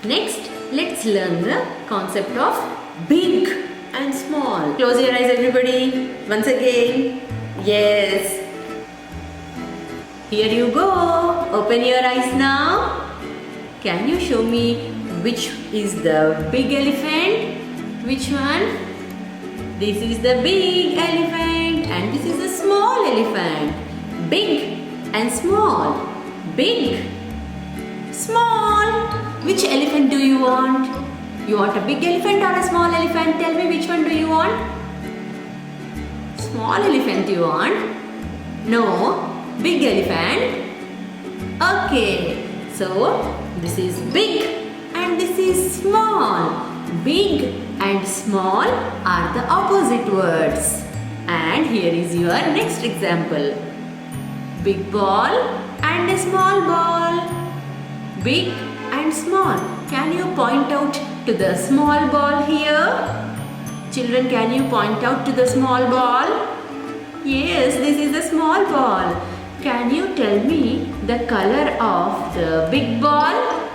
Next, let's learn the concept of big and small. Close your eyes, everybody. Once again. Yes. Here you go. Open your eyes now. Can you show me which is the big elephant? Which one? This is the big elephant and this is the small elephant. Big and small. Big, small. Which elephant do you want? You want a big elephant or a small elephant? Tell me, which one do you want? Small elephant you want? No, big elephant. Okay, so this is big and this is small. Big and small are the opposite words. And here is your next example. Big ball and a small ball. Big and small. Can you point out to the small ball here? Children, can you point out to the small ball? Yes, this is the small ball. Can you tell me the color of the big ball?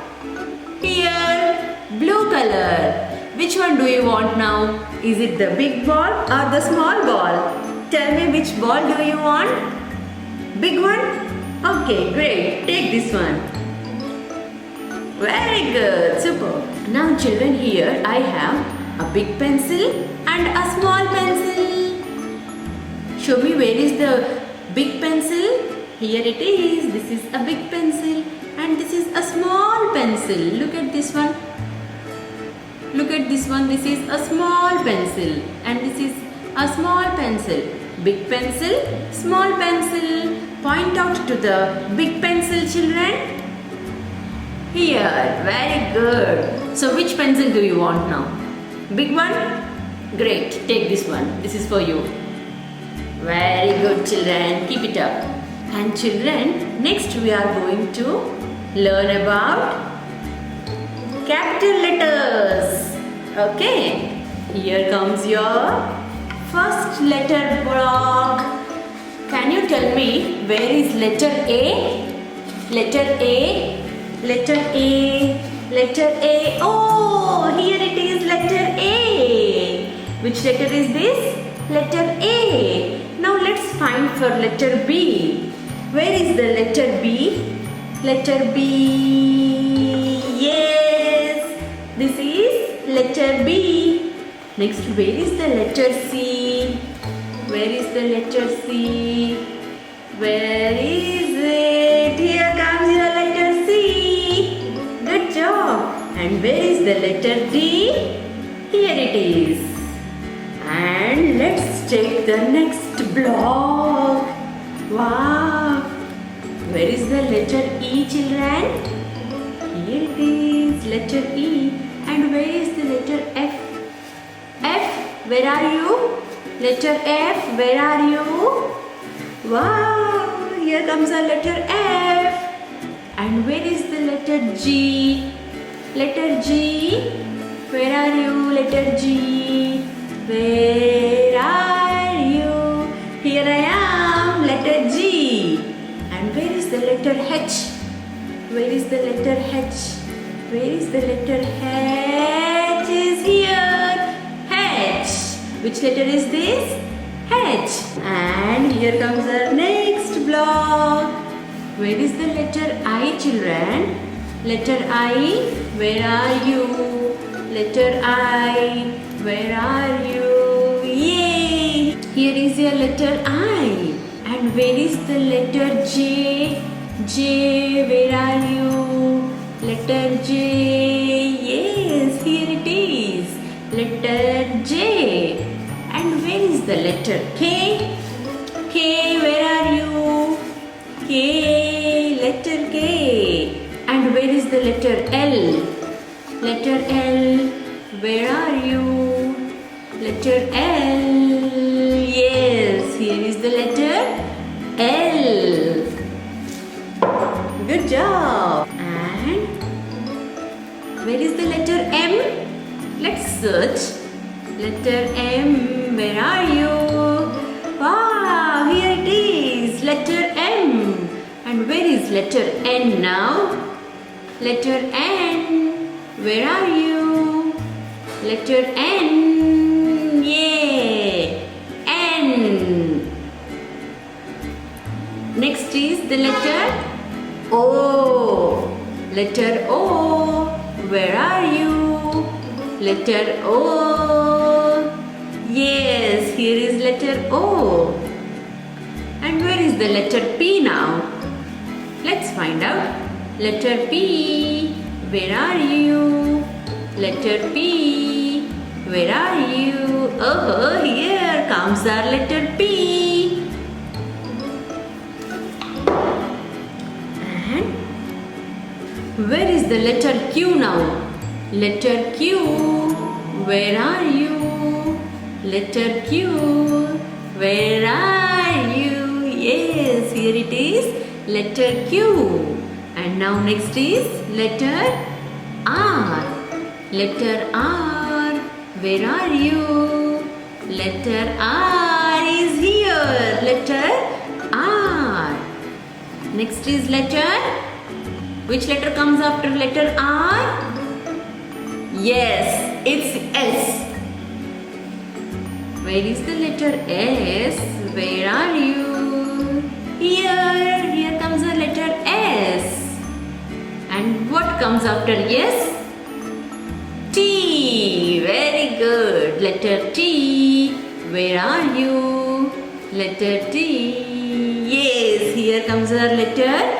Here, blue color. Which one do you want now? Is it the big ball or the small ball? Tell me, which ball do you want? Big one? Okay, great. Take this one. Very good. Super. Now children, here I have a big pencil and a small pencil. Show me, where is the big pencil? Here it is. This is a big pencil and this is a small pencil. Look at this one. Look at this one. This is a small pencil and this is a small pencil. Big pencil, small pencil. Point out to the big pencil, children. Here, very good. So which pencil do you want now? Big one? Great, take this one. This is for you. Very good, children. Keep it up. And children, next we are going to learn about capital letters. Okay, here comes your first letter block. Can you tell me where is letter A? Letter A, letter A, letter A. Oh, here it is, letter A. Which letter is this? Letter A. Now let's find for letter B. Where is the letter B? Letter B. Yes, this is letter B. Next, where is the letter C? Where is the letter C? Where is it? Here comes your letter C. Good job. And where is the letter D? Here it is. And let's take the next block. Wow. Where is the letter E, children? Here it is, letter E. And where is the letter F? F, where are you? Letter F, where are you? Wow, here comes a letter F. And where is the letter G? Letter G, where are you? Letter G, where are you? Here I am, letter G. And where is the letter H? Where is the letter H? Where is the letter H? Is here. H. Which letter is this? H. And here comes our next block. Where is the letter I, children? Letter I, where are you? Letter I, where are you? Yay! Here is your letter I. And where is the letter J? J, where are you? Letter J. Yes, here it is. Letter J. And where is the letter K? K, where are you? K, letter K. And where is the letter L? Letter L, where are you? Letter L. Yes, here is the letter L. Good job. And where is the letter M? Let's search. Letter M, where are you? Wow, here it is, letter M. And where is letter N now? Letter N, Where are you? Letter N. Yay! N. Next is the letter O. Letter O. Where are you? Letter O. Yes, here is letter O. And where is the letter P now? Let's find out. Letter P. Where are you? Letter P. Where are you? Oh, here comes our letter P. And where is the letter Q now? Letter Q. Where are you? Letter Q. Where are you? Yes, here it is. Letter Q. And now next is letter R. Letter R. Where are you? Letter R is here. Letter R. Next is letter. Which letter comes after letter R? Yes, it's S. Where is the letter S? Where are you? Here comes the letter S. And what comes after S? T. Very good. Letter T. Where are you? Letter T. Yes, here comes our letter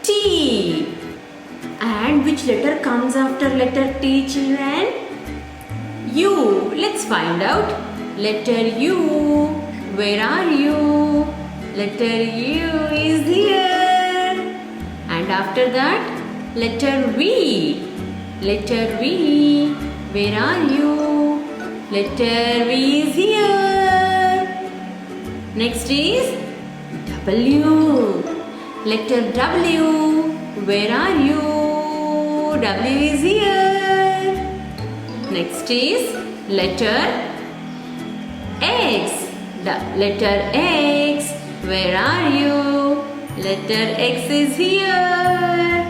T. And which letter comes after letter T, children? U. Let's find out. Letter U. Where are you? Letter U is here. And after that, letter V. Letter V. Where are you? Letter V is here. Next is W. Letter W. Where are you? W is here. Next is letter X. Letter X. Where are you? Letter X is here.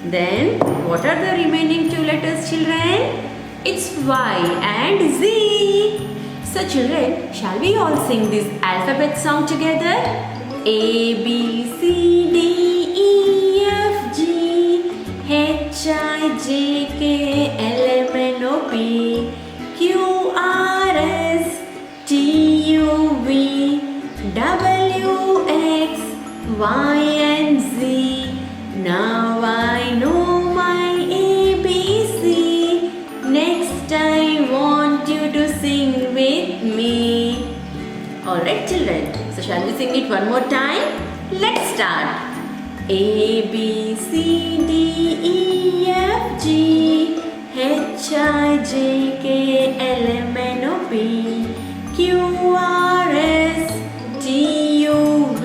Then what are the remaining two letters, children? It's Y and Z. So children, shall we all sing this alphabet song together? A, B, C, D, E, F, G, H, I, J, K, L, M, N, O, P, Q, R, S, T, U, V, W, X, Y, and Z. Now I know my ABC. Next I want you to sing with me. Alright children, so shall we sing it one more time? Let's start. A, B, C, D, E, F, G, H, I, J, K, L, M, N, O, P, Q, R, S, T, U, V,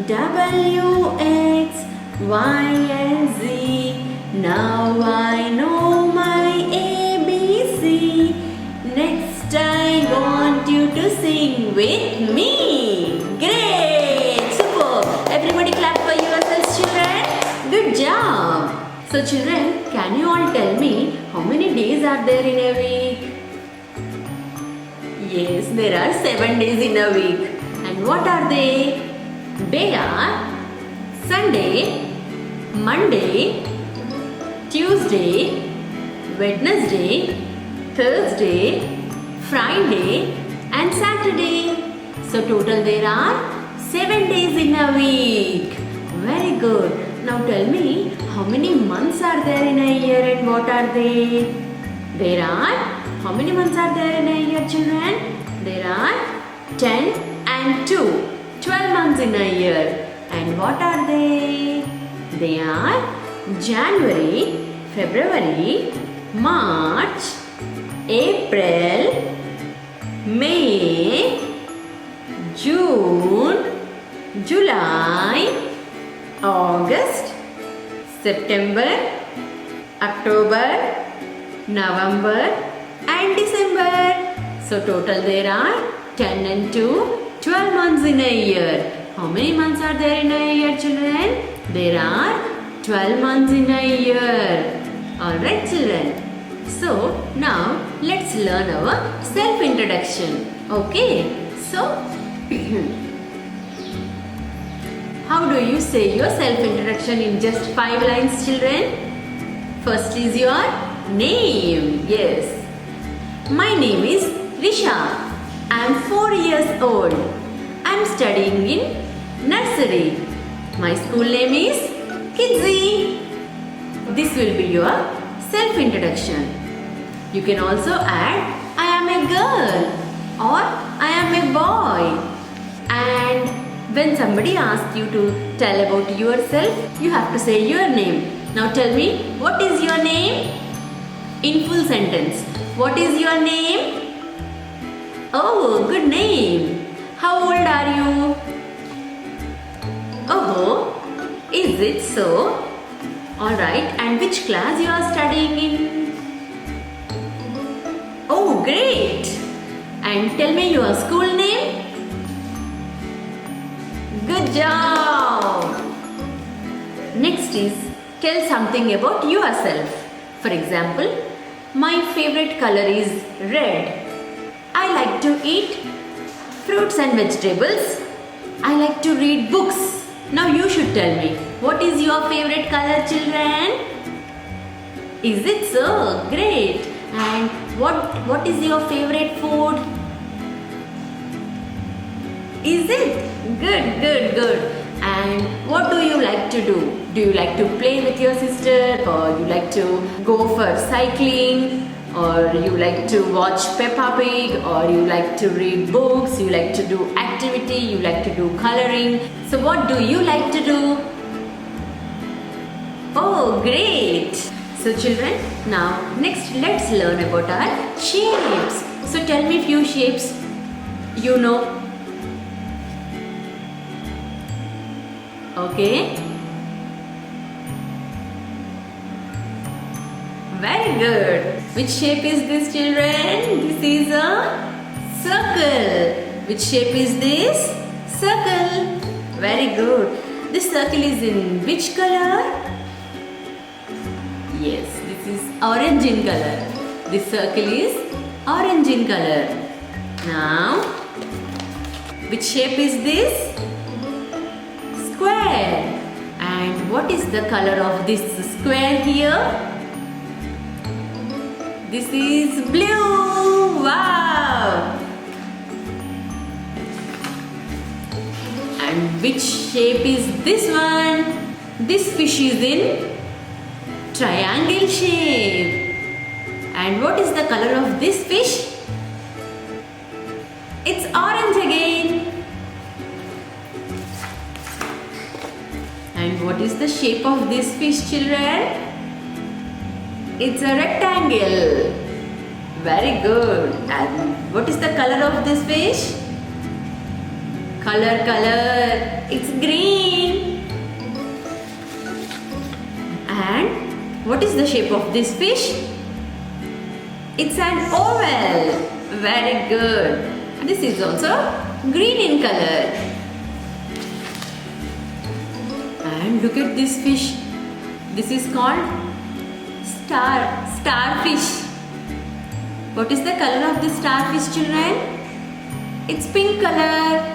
W, X, Y, and Z. Now I know my ABC. Next I want you to sing with me. Great! Super! Everybody clap for yourselves, children. Good job! So children, can you all tell me how many days are there in a week? Yes, there are 7 days in a week. And what are they? They are Sunday, Monday, Tuesday, Wednesday, Thursday, Friday and Saturday. So total there are 7 days in a week. Very good. Now tell me how many months are there in a year and what are they? There are, how many months are there in a year, children? There are 10 and 2, 12 months in a year. And what are they? They are January, February, March, April, May, June, July, August, September, October, November and December. So total there are 10 and 2, 12 months in a year. How many months are there in a year, children? There are 12 months in a year. Alright children. So now let's learn our self-introduction. Okay. So how do you say your self-introduction in just 5 lines children? First is your name. Yes. My name is Risha. I am 4 years old. I am studying in nursery. My school name is Kidzi. This will be your self-introduction. You can also add I am a girl or I am a boy. And when somebody asks you to tell about yourself, you have to say your name. Now tell me, what is your name? In full sentence. What is your name? Oh, good name. How old are you? Oh, is it so? Alright, and which class you are studying in? Oh, great! And tell me your school name? Good job! Next is tell something about yourself. For example, my favorite color is red. I like to eat fruits and vegetables. I like to read books. Now you should tell me, what is your favorite color children? Is it so? Great! And what is your favorite food? Is it? Good. And what do you like to do? Do you like to play with your sister, or you like to go for cycling, or you like to watch Peppa Pig, or you like to read books, you like to do activity, you like to do coloring. So what do you like to do? Oh, great! So children, now next let's learn about our shapes. So tell me few shapes you know. Okay? Very good. Which shape is this children? This is a circle. Which shape is this? Circle. Very good. This circle is in which color? Yes, this is orange in color. This circle is orange in color. Now, which shape is this? Square. And what is the color of this square here? This is blue. Wow. And which shape is this one? This fish is in triangle shape. And what is the color of this fish? It's orange again. And what is the shape of this fish children? It's a rectangle. Very good. And what is the color of this fish? Color. It's green. And what is the shape of this fish? It's an oval. Very good. This is also green in color. And look at this fish. This is called starfish. What is the color of this starfish children? It's pink color.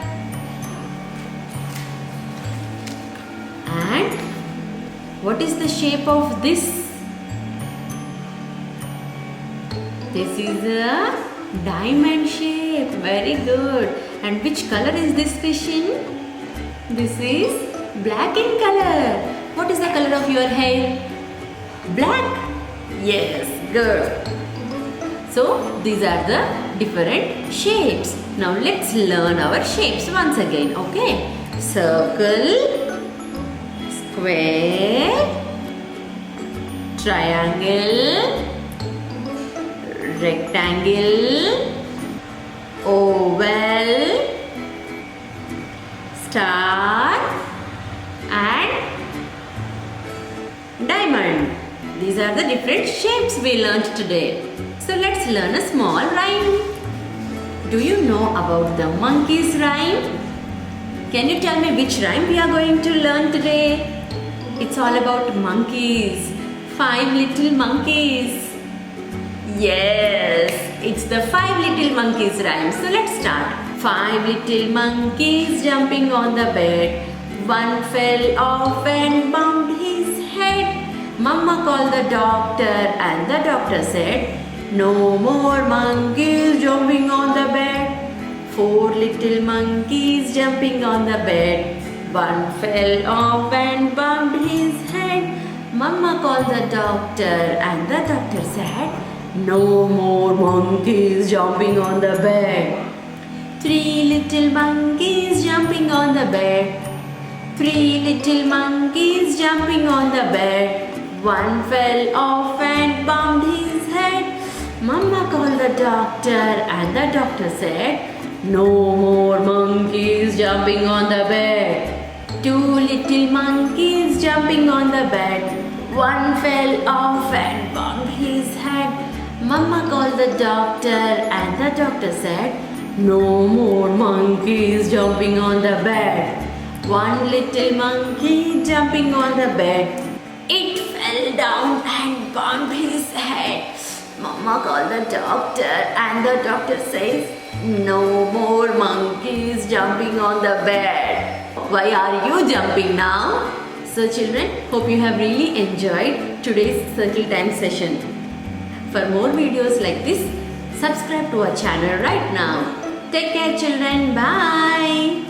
And what is the shape of this? This is a diamond shape. Very good. And which color is this fish in? This is black in color. What is the color of your hair? Black? Yes, good. So these are the different shapes. Now let's learn our shapes once again. Okay? Circle, square, triangle, rectangle, oval, star and diamond. These are the different shapes we learned today. So let's learn a small rhyme. Do you know about the monkey's rhyme? Can you tell me which rhyme we are going to learn today? It's all about monkeys. 5 little monkeys. Yes, it's the 5 little monkeys rhyme. So let's start. 5 little monkeys jumping on the bed. One fell off and bumped his head. Mama called the doctor and the doctor said, no more monkeys jumping on the bed. 4 little monkeys jumping on the bed. One fell off and bumped his head. Mama called the doctor and the doctor said, no more monkeys jumping on the bed. 3 little monkeys jumping on the bed. 3 little monkeys jumping on the bed. One fell off and bumped his head. Mama called the doctor and the doctor said, no more monkeys jumping on the bed. 2 little monkeys jumping on the bed. One fell off and bumped his head. Mama called the doctor and the doctor said, no more monkeys jumping on the bed. 1 little monkey jumping on the bed. It fell down and bumped his head. Mama called the doctor and the doctor says, no more monkeys jumping on the bed. Why are you jumping now? So children, hope you have really enjoyed today's circle time session. For more videos like this, subscribe to our channel right now. Take care children. Bye.